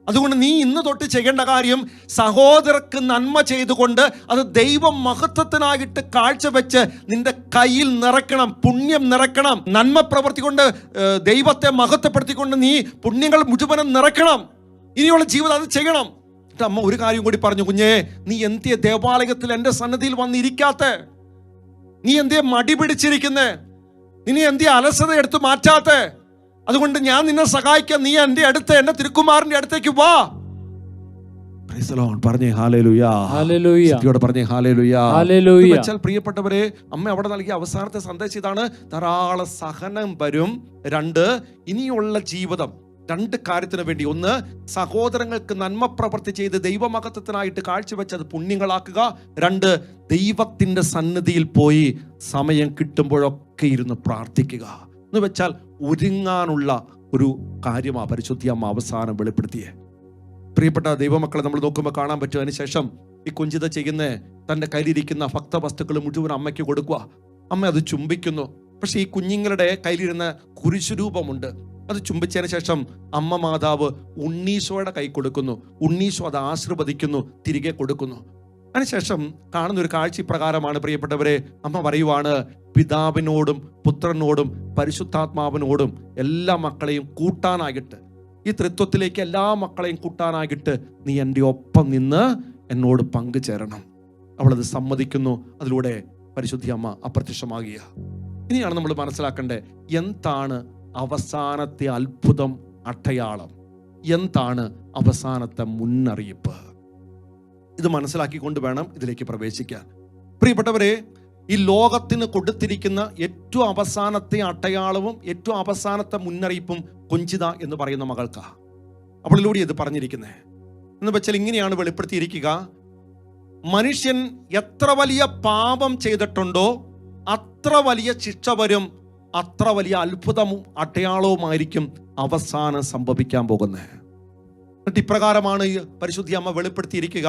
അതുകൊണ്ട് നീ ഇന്ന് തൊട്ട് ചെയ്യേണ്ട കാര്യം, സഹോദരർക്ക് നന്മ ചെയ്തുകൊണ്ട് അത് ദൈവ മഹത്വത്തിനായിട്ട് കാഴ്ചവെച്ച് നിന്റെ കയ്യിൽ നിറയ്ക്കണം, പുണ്യം നിറയ്ക്കണം. നന്മ പ്രവർത്തി കൊണ്ട് ദൈവത്തെ മഹത്വപ്പെടുത്തിക്കൊണ്ട് നീ പുണ്യങ്ങൾ മുഴുവനും നിറയ്ക്കണം. ഇനിയുള്ള ജീവിതം അത് ചെയ്യണം. അമ്മ ഒരു കാര്യം കൂടി പറഞ്ഞു: കുഞ്ഞേ, നീ എന്തിയെ ദേവാലയത്തിൽ എൻ്റെ സന്നിധിയിൽ വന്നിരിക്കാത്ത? നീ എന്തിയെ മടി പിടിച്ചിരിക്കുന്നേ? നീ എന്തിയെ അലസത എടുത്തു മാറ്റാത്ത? അതുകൊണ്ട് ഞാൻ നിന്നെ സഹായിക്കാം, നീ എൻ്റെ അടുത്ത്, എൻ്റെ തിരുക്കുമാരൻ്റെ അടുത്തേക്ക് വാ. Praise the Lord. പറഞ്ഞേ ഹല്ലേലൂയ. ഹല്ലേലൂയ. ശക്തിയോടെ പറഞ്ഞേ ഹല്ലേലൂയ. ഹല്ലേലൂയ. വെച്ചാൽ പ്രിയപ്പെട്ടവരെ, അമ്മ അവിടെ നൽകിയ അവസാനത്തെ സന്ദേശം ഇതാണ്: ധാരാളം സഹനം വരും. 2, ഇനിയുള്ള ജീവിതം 2 കാര്യത്തിന് വേണ്ടി. 1, സഹോദരങ്ങൾക്ക് നന്മ പ്രവൃത്തി ചെയ്ത് ദൈവമഹത്വത്തിനായിട്ട് കാഴ്ചവെച്ചത് പുണ്യങ്ങളാക്കുക. 2, ദൈവത്തിന്റെ സന്നിധിയിൽ പോയി സമയം കിട്ടുമ്പോഴൊക്കെ ഇരുന്ന് പ്രാർത്ഥിക്കുക. എന്ന് വെച്ചാൽ ഒരുങ്ങാനുള്ള ഒരു കാര്യമാണ് പരിശുദ്ധി അമ്മ അവസാനം വെളിപ്പെടുത്തിയേ. പ്രിയപ്പെട്ട ദൈവമക്കളെ, നമ്മൾ നോക്കുമ്പോൾ കാണാൻ പറ്റും. അതിനുശേഷം ഈ കുഞ്ചിത ചെയ്യുന്ന തൻ്റെ കയ്യിലിരിക്കുന്ന ഭക്തവസ്തുക്കൾ മുഴുവൻ അമ്മയ്ക്ക് കൊടുക്കുക. അമ്മ അത് ചുംബിക്കുന്നു. പക്ഷെ ഈ കുഞ്ഞുങ്ങളുടെ കയ്യിലിരുന്ന കുരിശുരൂപമുണ്ട്. അത് ചുംബിച്ചതിന് ശേഷം അമ്മ മാതാവ് ഉണ്ണീശോയുടെ കൈ കൊടുക്കുന്നു. ഉണ്ണീശോ അത് ആശീർവദിക്കുന്നു, തിരികെ കൊടുക്കുന്നു. അതിനുശേഷം കാണുന്ന ഒരു കാഴ്ച പ്രകാരമാണ് പ്രിയപ്പെട്ടവരെ. അമ്മ പറയുവാണ്, പിതാവിനോടും പുത്രനോടും പരിശുദ്ധാത്മാവിനോടും എല്ലാ മക്കളെയും കൂട്ടാനായിട്ട്, ഈ ത്രിത്വത്തിലേക്ക് എല്ലാ മക്കളെയും കൂട്ടാനായിട്ട് നീ എൻ്റെ ഒപ്പം നിന്ന് എന്നോട് പങ്കുചേരണം. അവളത് സമ്മതിക്കുന്നു. അതിലൂടെ പരിശുദ്ധി അമ്മ അപ്രത്യക്ഷമാകുക. ഇനിയാണ് നമ്മൾ മനസ്സിലാക്കേണ്ടത്, എന്താണ് അവസാനത്തെ അത്ഭുതം, അടയാളം, എന്താണ് അവസാനത്തെ മുന്നറിയിപ്പ്. ഇത് മനസ്സിലാക്കിക്കൊണ്ട് വേണം ഇതിലേക്ക് പ്രവേശിക്കാൻ. പ്രിയപ്പെട്ടവരെ, ഈ ലോകത്തിന് കൊടുത്തിരിക്കുന്ന ഏറ്റവും അവസാനത്തെ അടയാളവും ഏറ്റവും അവസാനത്തെ മുന്നറിയിപ്പും കുഞ്ചിത എന്ന് പറയുന്ന മകൾക്കാ. അവളിലൂടെ ഇത് പറഞ്ഞിരിക്കുന്നത് എന്ന് വെച്ചാൽ ഇങ്ങനെയാണ് വെളിപ്പെടുത്തിയിരിക്കുക: മനുഷ്യൻ എത്ര വലിയ പാപം ചെയ്തിട്ടുണ്ടോ അത്ര വലിയ ശിക്ഷ വരും, അത്ര വലിയ അത്ഭുതവും അടയാളവുമായിരിക്കും അവസാനം സംഭവിക്കാൻ പോകുന്നത്. എന്നിട്ട് ഇപ്രകാരമാണ് പരിശുദ്ധി അമ്മ വെളിപ്പെടുത്തിയിരിക്കുക: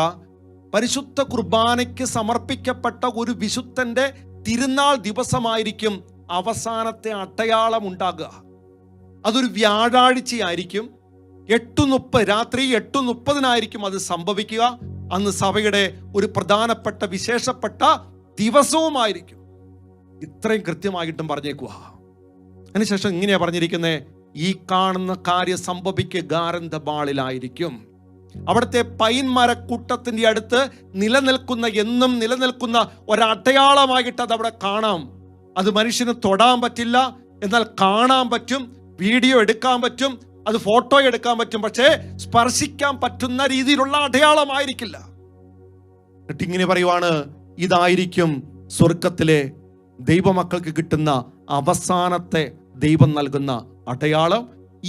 പരിശുദ്ധ കുർബാനയ്ക്ക് സമർപ്പിക്കപ്പെട്ട ഒരു വിശുദ്ധന്റെ തിരുനാൾ ദിവസമായിരിക്കും അവസാനത്തെ അടയാളം ഉണ്ടാകുക. അതൊരു വ്യാഴാഴ്ചയായിരിക്കും. 8:30 രാത്രി 8:30 അത് സംഭവിക്കുക. അന്ന് സഭയുടെ ഒരു പ്രധാനപ്പെട്ട വിശേഷപ്പെട്ട ദിവസവുമായിരിക്കും. ഇത്രയും കൃത്യമായിട്ടും പറഞ്ഞേക്കുക. അതിനുശേഷം ഇങ്ങനെയാ പറഞ്ഞിരിക്കുന്നത്: ഈ കാണുന്ന കാര്യം സംഭവിക്കുക ഗാരന്തബാളിലായിരിക്കും. അവിടുത്തെ പൈൻ മരക്കൂട്ടത്തിന്റെ അടുത്ത് എന്നും നിലനിൽക്കുന്ന ഒരടയാളമായിട്ട് അത് അവിടെ കാണാം. അത് മനുഷ്യന് തൊടാൻ പറ്റില്ല, എന്നാൽ കാണാൻ പറ്റും, വീഡിയോ എടുക്കാൻ പറ്റും, അത് ഫോട്ടോ എടുക്കാൻ പറ്റും. പക്ഷേ സ്പർശിക്കാൻ പറ്റുന്ന രീതിയിലുള്ള അടയാളമായിരിക്കില്ല. എന്നിട്ട് ഇങ്ങനെ പറയുവാണ്, ഇതായിരിക്കും സ്വർഗത്തിലെ ദൈവമക്കൾക്ക് കിട്ടുന്ന അവസാനത്തെ ദൈവം നൽകുന്ന അടയാളം.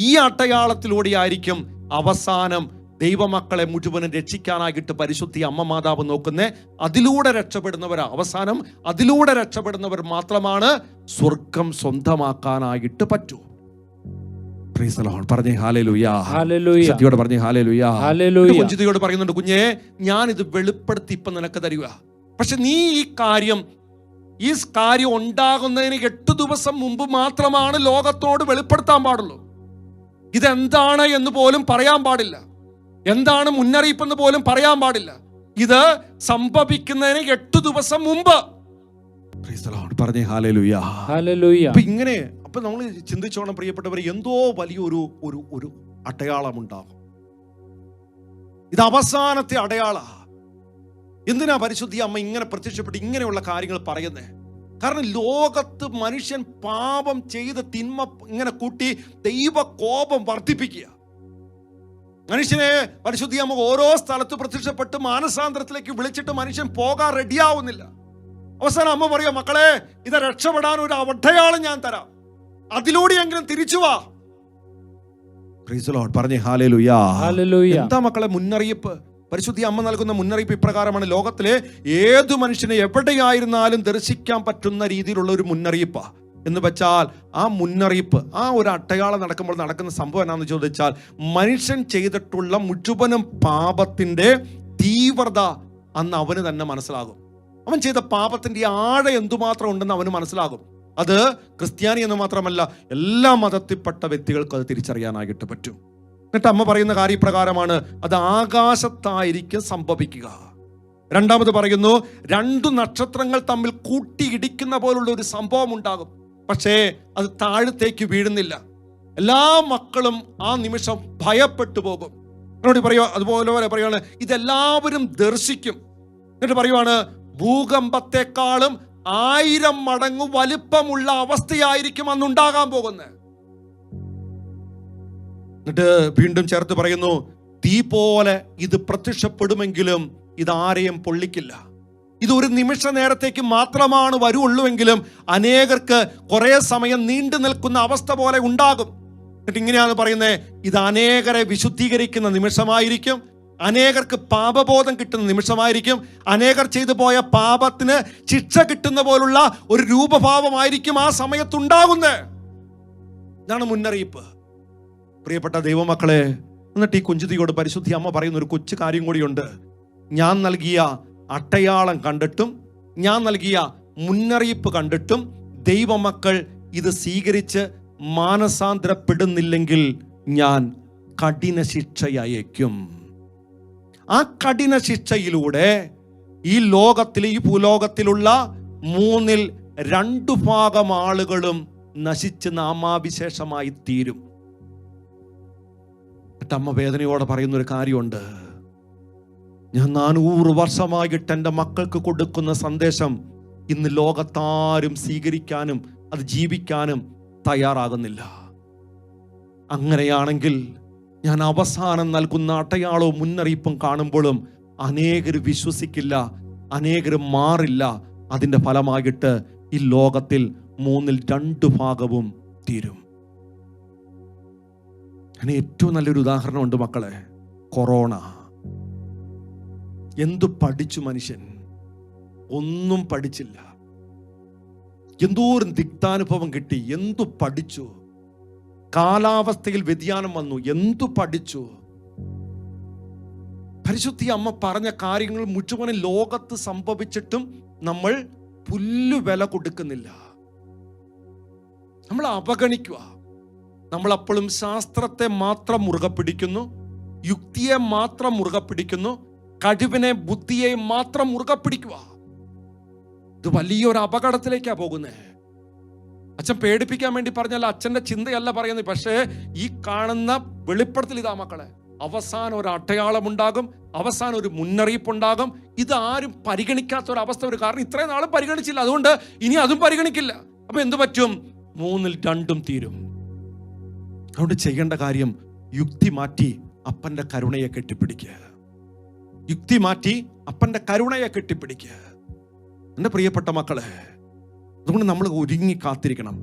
ഈ അടയാളത്തിലൂടെ ആയിരിക്കും അവസാനം ദൈവമക്കളെ മുഴുവനും രക്ഷിക്കാനായിട്ട് പരിശുദ്ധി അമ്മ മാതാവ് നോക്കുന്നേ. അതിലൂടെ രക്ഷപ്പെടുന്നവരാ അവസാനം, അതിലൂടെ രക്ഷപ്പെടുന്നവർ മാത്രമാണ് സ്വർഗം സ്വന്തമാക്കാനായിട്ട് പറ്റൂ. Price the lord. പറഞ്ഞേ ഹല്ലേലൂയ. ഹല്ലേലൂയ. ശക്തിയോടെ പറഞ്ഞേ ഹല്ലേലൂയ. ഹല്ലേലൂയ. കുഞ്ചിതയോട് പറയുന്നുണ്ട്, കുഞ്ഞേ, ഞാൻ ഇത് വെളിപ്പെടുത്തി ഇപ്പൊ നിനക്ക് തരിക. പക്ഷെ നീ ഈ കാര്യം ഉണ്ടാകുന്നതിന് 8 ദിവസം മുമ്പ് മാത്രമാണ് ലോകത്തോട് വെളിപ്പെടുത്താൻ പാടുള്ളൂ. ഇതെന്താണ് എന്ന് പോലും പറയാൻ പാടില്ല. എന്താണ് മുന്നറിയിപ്പെന്ന് പോലും പറയാൻ പാടില്ല. ഇത് സംഭവിക്കുന്നതിന് 8 ദിവസം മുമ്പ്. പറഞ്ഞേ ഹല്ലേലൂയ. ഹല്ലേലൂയ. അപ്പൊ ഇങ്ങനെ അപ്പൊ നമ്മൾ ചിന്തിച്ചോണം പ്രിയപ്പെട്ടവരെ, എന്തോ വലിയൊരു ഒരു അടയാളം ഉണ്ടാകും. ഇത് അവസാനത്തെ അടയാള. എന്തിനാ പരിശുദ്ധി അമ്മ ഇങ്ങനെ പ്രത്യക്ഷപ്പെട്ട് ഇങ്ങനെയുള്ള കാര്യങ്ങൾ പറയുന്നത്? കാരണം ലോകത്ത് മനുഷ്യൻ പാപം ചെയ്ത് തിന്മ ഇങ്ങനെ കൂട്ടി ദൈവ കോപം വർദ്ധിപ്പിക്കുക. മനുഷ്യനെ പരിശുദ്ധി അമ്മ ഓരോ സ്ഥലത്ത് പ്രത്യക്ഷപ്പെട്ട് മാനസാന്തരത്തിലേക്ക് വിളിച്ചിട്ട് മനുഷ്യൻ പോകാൻ റെഡിയാവുന്നില്ല. അവസാനം അമ്മ പറയാ, മക്കളെ, ഇത് രക്ഷപ്പെടാൻ ഒരു അടയാളം ഞാൻ തരാം, അതിലൂടെയെങ്കിലും തിരിച്ചു വാ. Price the lord. പറഞ്ഞേ ഹല്ലേലൂയ. ഹല്ലേലൂയ. എന്താ മക്കളെ മുന്നറിയിപ്പ്? പരിശുദ്ധി അമ്മ നൽകുന്ന മുന്നറിയിപ്പ് ഇപ്രകാരമാണ്: ലോകത്തിലെ ഏതു മനുഷ്യനെ എവിടെയായിരുന്നാലും ദർശിക്കാൻ പറ്റുന്ന രീതിയിലുള്ള ഒരു മുന്നറിയിപ്പാ. എന്ന് വെച്ചാൽ ആ മുന്നറിയിപ്പ്, ആ ഒരു അടയാളം നടക്കുമ്പോൾ നടക്കുന്ന സംഭവം എന്നാന്ന് ചോദിച്ചാൽ, മനുഷ്യൻ ചെയ്തിട്ടുള്ള മുഴുവനും പാപത്തിന്റെ തീവ്രത അന്ന് അവന് തന്നെ മനസ്സിലാകും. അവൻ ചെയ്ത പാപത്തിന്റെ ആഴം എന്തുമാത്രം ഉണ്ടെന്ന് അവന് മനസ്സിലാകും. അത് ക്രിസ്ത്യാനി എന്ന് മാത്രമല്ല, എല്ലാ മതത്തിൽപ്പെട്ട വ്യക്തികൾക്ക് അത് തിരിച്ചറിയാനായിട്ട് പറ്റും. എന്നിട്ട് അമ്മ പറയുന്ന കാര്യപ്രകാരമാണ് അത് ആകാശത്തായിരിക്കും സംഭവിക്കുക. രണ്ടാമത് പറയുന്നു, 2 നക്ഷത്രങ്ങൾ തമ്മിൽ കൂട്ടിയിടിക്കുന്ന പോലുള്ള ഒരു സംഭവം ഉണ്ടാകും. പക്ഷേ അത് താഴത്തേക്ക് വീഴുന്നില്ല. എല്ലാ മക്കളും ആ നിമിഷം ഭയപ്പെട്ടു പോകും. എന്നോട് പറയുക, അതുപോലെ പറയുകയാണ്, ഇതെല്ലാവരും ദർശിക്കും. എന്നിട്ട് പറയുവാണ്, ഭൂകമ്പത്തെക്കാളും 1000 മടങ്ങ് വലിപ്പമുള്ള അവസ്ഥയായിരിക്കും അന്നുണ്ടാകാൻ പോകുന്നത്. എന്നിട്ട് വീണ്ടും ചേർത്ത് പറയുന്നു, തീ പോലെ ഇത് പ്രത്യക്ഷപ്പെടുമെങ്കിലും ഇതാരെയും പൊള്ളിക്കില്ല. ഇതൊരു നിമിഷ നേരത്തേക്ക് മാത്രമാണ് വരുള്ളൂവെങ്കിലും അനേകർക്ക് കുറെ സമയം നീണ്ടു നിൽക്കുന്ന അവസ്ഥ പോലെ ഉണ്ടാകും. എന്നിട്ട് ഇങ്ങനെയാണ് പറയുന്നത്, ഇത് അനേകരെ വിശുദ്ധീകരിക്കുന്ന നിമിഷമായിരിക്കും, അനേകർക്ക് പാപബോധം കിട്ടുന്ന നിമിഷമായിരിക്കും, അനേകർ ചെയ്തു പോയ പാപത്തിന് ശിക്ഷ കിട്ടുന്ന പോലുള്ള ഒരു രൂപഭാവമായിരിക്കും ആ സമയത്തുണ്ടാകുന്നത്. ഇതാണ് മുന്നറിയിപ്പ്. പ്രിയപ്പെട്ട ദൈവമക്കളെ, എന്നിട്ട് ഈ കുഞ്ചുതിയോട് പരിശുദ്ധി അമ്മ പറയുന്ന ഒരു കൊച്ചു കാര്യം കൂടിയുണ്ട്. ഞാൻ നൽകിയ അടയാളം കണ്ടിട്ടും ഞാൻ നൽകിയ മുന്നറിയിപ്പ് കണ്ടിട്ടും ദൈവമക്കൾ ഇത് സ്വീകരിച്ച് മാനസാന്തരപ്പെടുന്നില്ലെങ്കിൽ ഞാൻ കഠിന ശിക്ഷയയക്കും. ആ കഠിന ശിക്ഷയിലൂടെ ഈ ലോകത്തിൽ, ഈ ഭൂലോകത്തിലുള്ള 2/3 ആളുകളും നശിച്ച് നാമാവിശേഷമായി തീരും. അമ്മ വേദനയോടെ പറയുന്നൊരു കാര്യമുണ്ട്. ഞാൻ 400 വർഷമായിട്ട് എൻ്റെ മക്കൾക്ക് കൊടുക്കുന്ന സന്ദേശം ഇന്ന് ലോകത്താരും സ്വീകരിക്കാനും അത് ജീവിക്കാനും തയ്യാറാകുന്നില്ല. അങ്ങനെയാണെങ്കിൽ ഞാൻ അവസാനം നൽകുന്ന അടയാളവും മുന്നറിയിപ്പും കാണുമ്പോഴും അനേകർ വിശ്വസിക്കില്ല, അനേകർ മാറില്ല. അതിൻ്റെ ഫലമായിട്ട് ഈ ലോകത്തിൽ 2/3 തീരും. അങ്ങനെ ഏറ്റവും നല്ലൊരു ഉദാഹരണമുണ്ട് മക്കളെ, കൊറോണ. എന്തു പഠിച്ചു മനുഷ്യൻ? ഒന്നും പഠിച്ചില്ല. എന്തോരം ദിക്താനുഭവം കിട്ടി, എന്തു പഠിച്ചു? കാലാവസ്ഥയിൽ വ്യതിയാനം വന്നു, എന്തു പഠിച്ചു? പരിശുദ്ധി അമ്മ പറഞ്ഞ കാര്യങ്ങൾ മുഴുവനും ലോകത്ത് സംഭവിച്ചിട്ടും നമ്മൾ പുല്ലു വില കൊടുക്കുന്നില്ല, നമ്മൾ അവഗണിക്കുക. നമ്മളപ്പോഴും ശാസ്ത്രത്തെ മാത്രം മുറുകെ പിടിക്കുന്നു, യുക്തിയെ മാത്രം മുറുകെ പിടിക്കുന്നു, കഴിവിനെ ബുദ്ധിയെ മാത്രം മുറുകെ പിടിക്കുക. ഇത് വലിയൊരു അപകടത്തിലേക്കാണ് പോകുന്നത്. അച്ഛൻ പേടിപ്പിക്കാൻ വേണ്ടി പറഞ്ഞാൽ അച്ഛൻ്റെ ചിന്തയല്ല പറയുന്നത്. പക്ഷേ ഈ കാണുന്ന വെളിപ്പെടുത്തൽ ഇതാ മക്കളെ, അവസാനം ഒരു അടയാളമുണ്ടാകും, അവസാനം ഒരു മുന്നറിയിപ്പുണ്ടാകും. ഇതാരും പരിഗണിക്കാത്ത ഒരു അവസ്ഥ വരും. കാരണം ഇത്രയും നാളും പരിഗണിച്ചില്ല, അതുകൊണ്ട് ഇനി അതും പരിഗണിക്കില്ല. അപ്പൊ എന്തു പറ്റും? 2/3 തീരും. അതുകൊണ്ട് ചെയ്യേണ്ട കാര്യം യുക്തി മാറ്റി അപ്പൻ്റെ കരുണയെ കെട്ടിപ്പിടിക്കുക. യുക്തി മാറ്റി അപ്പൻ്റെ കരുണയെ കെട്ടിപ്പിടിക്കുക. എൻ്റെ പ്രിയപ്പെട്ട മക്കളെ, അതുകൊണ്ട് നമ്മൾ ഒരുങ്ങി കാത്തിരിക്കണം.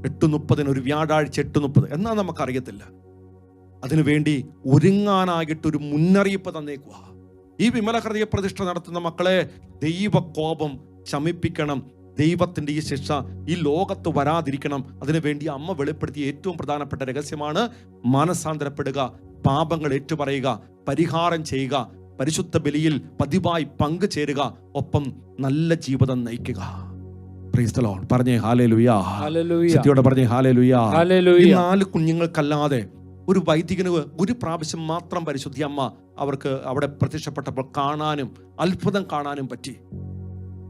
8:30 ഒരു വ്യാഴാഴ്ച 8:30 എന്നാ നമുക്കറിയത്തില്ല. അതിനുവേണ്ടി ഒരുങ്ങാനായിട്ടൊരു മുന്നറിയിപ്പ് തന്നേക്കുക. ഈ വിമല ഹൃദയ പ്രതിഷ്ഠ നടത്തുന്ന മക്കളെ, ദൈവകോപം ശമിപ്പിക്കണം. ദൈവത്തിൻ്റെ ഈ ശിക്ഷ ഈ ലോകത്ത് വരാതിരിക്കണം. അതിനുവേണ്ടി അമ്മ വെളിപ്പെടുത്തിയ ഏറ്റവും പ്രധാനപ്പെട്ട രഹസ്യമാണ് മാനസാന്തരപ്പെടുക, പാപങ്ങൾ ഏറ്റുപറയുക, പരിഹാരം ചെയ്യുക, പരിശുദ്ധ ബലിയിൽ പതിവായി പങ്കുചേരുക, ഒപ്പം നല്ല ജീവിതം നയിക്കുക. Price the lord. പറഞ്ഞേ ഹല്ലേലൂയ. ശക്തിയോടെ പറഞ്ഞേ ഹല്ലേലൂയ. ഈ 4 കുഞ്ഞുങ്ങൾക്കല്ലാതെ ഒരു വൈദികന് ഒരു പ്രാവശ്യം മാത്രം പരിശുദ്ധി അമ്മ അവർക്ക് അവിടെ പ്രത്യക്ഷപ്പെട്ടപ്പോൾ കാണാനും അത്ഭുതം കാണാനും പറ്റി.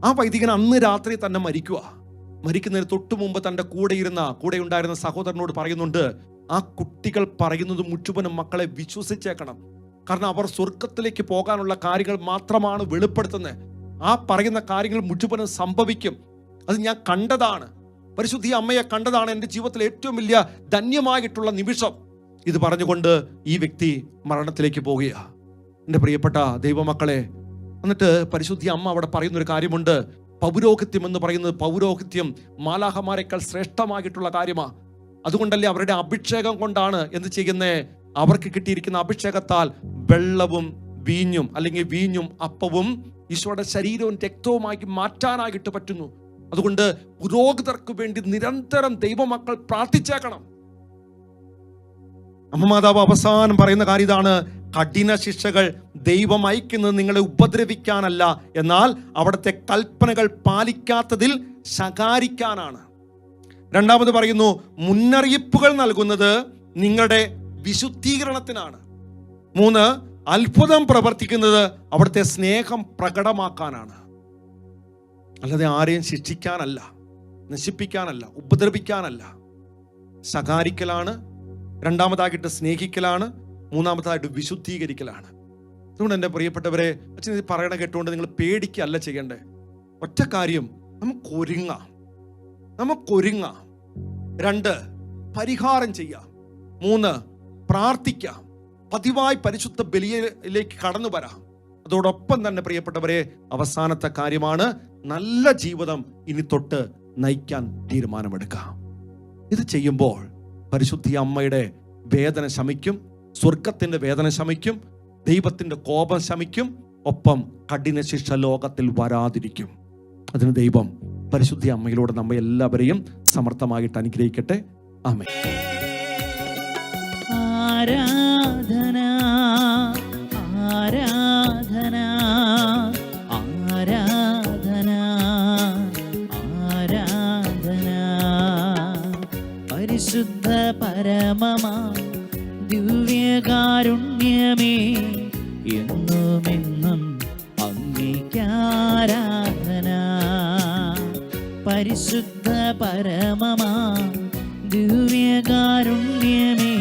ആ വൈദികൻ അന്ന് രാത്രി തന്നെ മരിക്കുക. മരിക്കുന്നതിന് തൊട്ടു മുമ്പ് തൻ്റെ കൂടെ ഉണ്ടായിരുന്ന സഹോദരനോട് പറയുന്നുണ്ട്, ആ കുട്ടികൾ പറയുന്നത് മുഴുവനും മക്കളെ വിശ്വസിച്ചേക്കണം. കാരണം അവർ സ്വർഗത്തിലേക്ക് പോകാനുള്ള കാര്യങ്ങൾ മാത്രമാണ് വെളിപ്പെടുത്തുന്നത്. ആ പറയുന്ന കാര്യങ്ങൾ മുഴുവനും സംഭവിക്കും. അത് ഞാൻ കണ്ടതാണ്, പരിശുദ്ധി അമ്മയെ കണ്ടതാണ്. എൻ്റെ ജീവിതത്തിലെ ഏറ്റവും വലിയ ധന്യമായിട്ടുള്ള നിമിഷം. ഇത് പറഞ്ഞുകൊണ്ട് ഈ വ്യക്തി മരണത്തിലേക്ക് പോവുകയാണ്. എൻ്റെ പ്രിയപ്പെട്ട ദൈവമക്കളെ, എന്നിട്ട് പരിശുദ്ധി അമ്മ അവിടെ പറയുന്നൊരു കാര്യമുണ്ട്. പൗരോഹിത്യം എന്ന് പറയുന്നത്, പൗരോഹിത്യം മാലാഹമാരെക്കാൾ ശ്രേഷ്ഠമായിട്ടുള്ള കാര്യമാണ്. അതുകൊണ്ടല്ലേ അവരുടെ അഭിഷേകം കൊണ്ടാണ് എന്ത് ചെയ്യുന്നേ, അവർക്ക് കിട്ടിയിരിക്കുന്ന അഭിഷേകത്താൽ വെള്ളവും വീഞ്ഞും അല്ലെങ്കിൽ വീഞ്ഞും അപ്പവും ഈശോയുടെ ശരീരവും രക്തവുമായി മാറ്റാനായിട്ട് പറ്റുന്നു. അതുകൊണ്ട് പുരോഹിതർക്ക് വേണ്ടി നിരന്തരം ദൈവമക്കൾ പ്രാർത്ഥിച്ചേക്കണം. അമ്മ മാതാവ് അവസാനം പറയുന്ന കാര്യം ഇതാണ്: കഠിന ശിക്ഷകൾ ദൈവം അയക്കുന്നത് നിങ്ങളെ ഉപദ്രവിക്കാനല്ല, എന്നാൽ അവിടുത്തെ കൽപ്പനകൾ പാലിക്കാത്തതിൽ ശകാരിക്കാനാണ്. രണ്ടാമത് പറയുന്നു, മുന്നറിയിപ്പുകൾ നൽകുന്നത് നിങ്ങളുടെ വിശുദ്ധീകരണത്തിനാണ്. 3, അത്ഭുതം പ്രവർത്തിക്കുന്നത് അവിടുത്തെ സ്നേഹം പ്രകടമാക്കാനാണ്, അല്ലാതെ ആരെയും ശിക്ഷിക്കാനല്ല, നശിപ്പിക്കാനല്ല, ഉപദ്രവിക്കാനല്ല. ശകാരിക്കലാണ്, രണ്ടാമതായിട്ട് സ്നേഹിക്കലാണ്, മൂന്നാമതായിട്ട് വിശുദ്ധീകരിക്കലാണ്. അതുകൊണ്ട് എൻ്റെ പ്രിയപ്പെട്ടവരെ, അച്ഛൻ ഇത് പറയണ കേട്ടുകൊണ്ട് നിങ്ങൾ പേടിക്കല്ല ചെയ്യണ്ടേ. ഒറ്റ കാര്യം, നമുക്കൊരുങ്ങാം. 2, പരിഹാരം ചെയ്യാം. 3, പ്രാർത്ഥിക്കാം, പതിവായി പരിശുദ്ധ ബലിയിലേക്ക് കടന്നു വരാം. അതോടൊപ്പം തന്നെ പ്രിയപ്പെട്ടവരെ, അവസാനത്തെ കാര്യമാണ് നല്ല ജീവിതം ഇനി തൊട്ട് നയിക്കാൻ തീരുമാനമെടുക്കാം. ഇത് ചെയ്യുമ്പോൾ പരിശുദ്ധി അമ്മയുടെ വേദന ശമിക്കും, സ്വർഗത്തിന്റെ വേദന ശമിക്കും, ദൈവത്തിന്റെ കോപം ശമിക്കും, ഒപ്പം കഠിന ശിക്ഷ ലോകത്തിൽ വരാതിരിക്കും. അതിന് ദൈവം പരിശുദ്ധി അമ്മയിലൂടെ നമ്മെ എല്ലാവരെയും സമർത്ഥമായിട്ട് അനുഗ്രഹിക്കട്ടെ. ആമേൻ. ആരാധന ആരാധന ആരാധന ആരാധന പരിശുദ്ധ പരമമാ ദിവ്യകാരുണ്യമേ, എന്നുമെന്നും അങ്ങേക്കാരാധന. പരിശുദ്ധ പരമമാ ദിവ്യകാരുണ്യമേ,